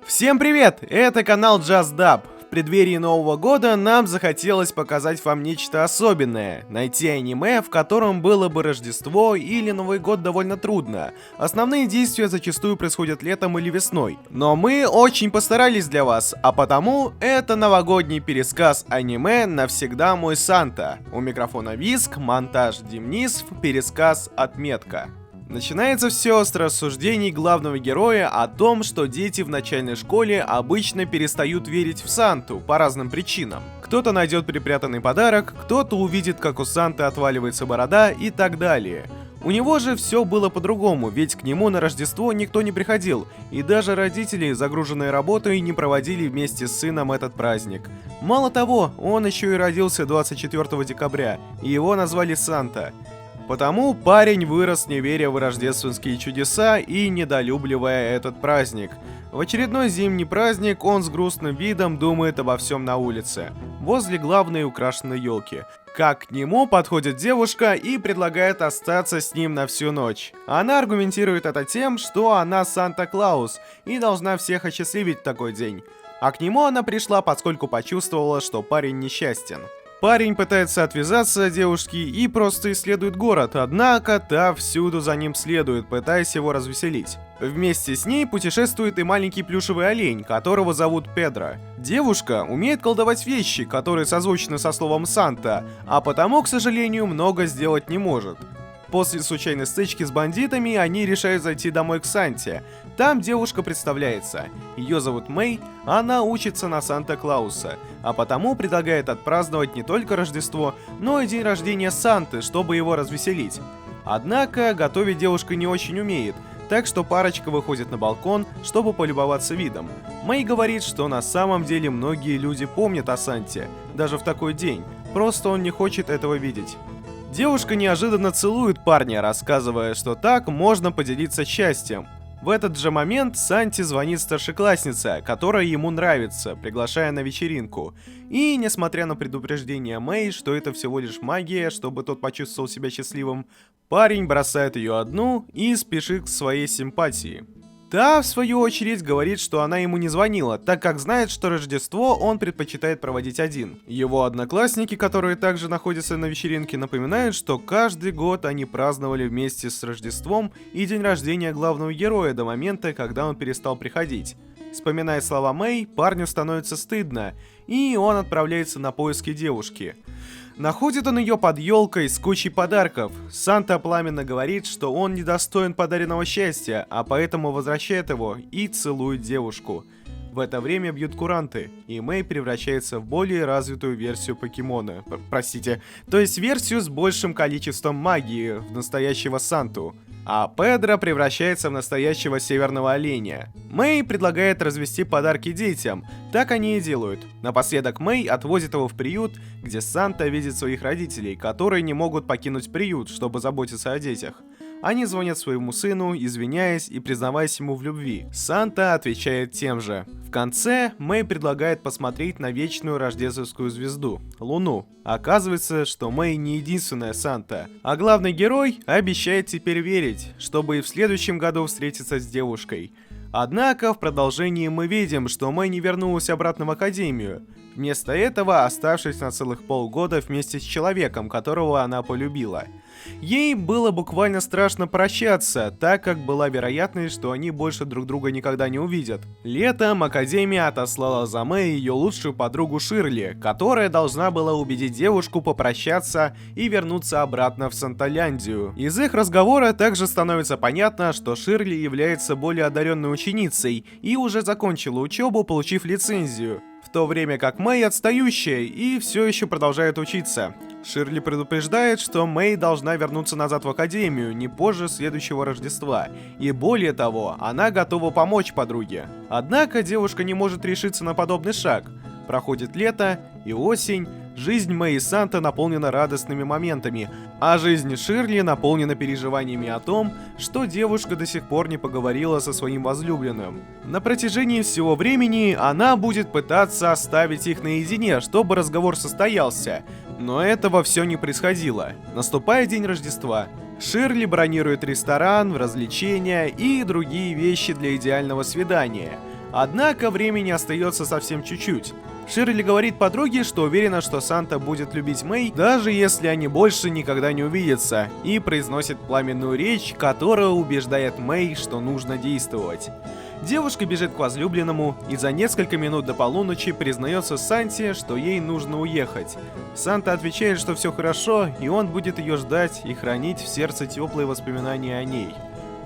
Всем привет! Это канал Just Dub. В преддверии Нового года нам захотелось показать вам нечто особенное. Найти аниме, в котором было бы Рождество или Новый год довольно трудно. Основные действия зачастую происходят летом или весной. Но мы очень постарались для вас, а потому это новогодний пересказ аниме «Навсегда мой Санта». У микрофона Виск, монтаж Демнисв, пересказ Отметка. Начинается все с рассуждений главного героя о том, что дети в начальной школе обычно перестают верить в Санту по разным причинам. Кто-то найдет припрятанный подарок, кто-то увидит, как у Санты отваливается борода и так далее. У него же все было по-другому, ведь к нему на Рождество никто не приходил, и даже родители, загруженные работой, не проводили вместе с сыном этот праздник. Мало того, он еще и родился 24 декабря, и его назвали Санта. Потому парень вырос, не веря в рождественские чудеса и недолюбливая этот праздник. В очередной зимний праздник он с грустным видом думает обо всем на улице, возле главной украшенной елки. Как к нему подходит девушка и предлагает остаться с ним на всю ночь. Она аргументирует это тем, что она Санта-Клаус и должна всех осчастливить в такой день. А к нему она пришла, поскольку почувствовала, что парень несчастен. Парень пытается отвязаться от девушки и просто исследует город, однако та всюду за ним следует, пытаясь его развеселить. Вместе с ней путешествует и маленький плюшевый олень, которого зовут Педро. Девушка умеет колдовать вещи, которые созвучны со словом «Санта», а потому, к сожалению, много сделать не может. После случайной стычки с бандитами они решают зайти домой к Санте. Там девушка представляется. Ее зовут Мэй, она учится на Санта-Клауса, а потому предлагает отпраздновать не только Рождество, но и день рождения Санты, чтобы его развеселить. Однако готовить девушка не очень умеет, так что парочка выходит на балкон, чтобы полюбоваться видом. Мэй говорит, что на самом деле многие люди помнят о Санте, даже в такой день, просто он не хочет этого видеть. Девушка неожиданно целует парня, рассказывая, что так можно поделиться счастьем. В этот же момент Санте звонит старшеклассница, которая ему нравится, приглашая на вечеринку. И, несмотря на предупреждение Мэй, что это всего лишь магия, чтобы тот почувствовал себя счастливым, парень бросает ее одну и спешит к своей симпатии. Та, в свою очередь, говорит, что она ему не звонила, так как знает, что Рождество он предпочитает проводить один. Его одноклассники, которые также находятся на вечеринке, напоминают, что каждый год они праздновали вместе с Рождеством и день рождения главного героя до момента, когда он перестал приходить. Вспоминая слова Мэй, парню становится стыдно, и он отправляется на поиски девушки. Находит он ее под елкой с кучей подарков. Санта пламенно говорит, что он недостоин подаренного счастья, а поэтому возвращает его и целует девушку. В это время бьют куранты, и Мэй превращается в более развитую версию покемона. То есть версию с большим количеством магии, в настоящего Санту. А Педро превращается в настоящего северного оленя. Мэй предлагает развести подарки детям, так они и делают. Напоследок Мэй отвозит его в приют, где Санта видит своих родителей, которые не могут покинуть приют, чтобы заботиться о детях. Они звонят своему сыну, извиняясь и признаваясь ему в любви. Санта отвечает тем же. В конце Мэй предлагает посмотреть на вечную рождественскую звезду – Луну. Оказывается, что Мэй не единственная Санта, а главный герой обещает теперь верить, чтобы и в следующем году встретиться с девушкой. Однако в продолжении мы видим, что Мэй не вернулась обратно в академию, вместо этого оставшись на целых полгода вместе с человеком, которого она полюбила. Ей было буквально страшно прощаться, так как была вероятность, что они больше друг друга никогда не увидят. Летом Академия отослала за Мэй ее лучшую подругу Ширли, которая должна была убедить девушку попрощаться и вернуться обратно в Санталяндию. Из их разговора также становится понятно, что Ширли является более одаренной ученицей и уже закончила учебу, получив лицензию. В то время как Мэй отстающая и все еще продолжает учиться. Ширли предупреждает, что Мэй должна вернуться назад в академию не позже следующего Рождества, и более того, она готова помочь подруге. Однако девушка не может решиться на подобный шаг. Проходит лето и осень, жизнь Мэй и Санта наполнена радостными моментами, а жизнь Ширли наполнена переживаниями о том, что девушка до сих пор не поговорила со своим возлюбленным. На протяжении всего времени она будет пытаться оставить их наедине, чтобы разговор состоялся, но этого все не происходило. Наступает день Рождества. Ширли бронирует ресторан, развлечения и другие вещи для идеального свидания. Однако времени остается совсем чуть-чуть. Ширли говорит подруге, что уверена, что Санта будет любить Мэй, даже если они больше никогда не увидятся, и произносит пламенную речь, которая убеждает Мэй, что нужно действовать. Девушка бежит к возлюбленному и за несколько минут до полуночи признается Санте, что ей нужно уехать. Санта отвечает, что все хорошо, и он будет ее ждать и хранить в сердце теплые воспоминания о ней.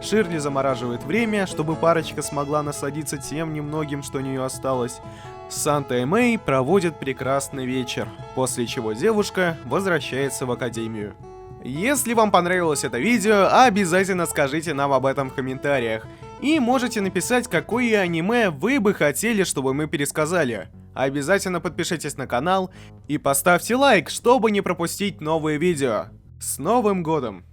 Ширли замораживает время, чтобы парочка смогла насладиться тем немногим, что у нее осталось. Санта и Мэй проводят прекрасный вечер, после чего девушка возвращается в академию. Если вам понравилось это видео, обязательно скажите нам об этом в комментариях. И можете написать, какое аниме вы бы хотели, чтобы мы пересказали. Обязательно подпишитесь на канал и поставьте лайк, чтобы не пропустить новые видео. С Новым годом!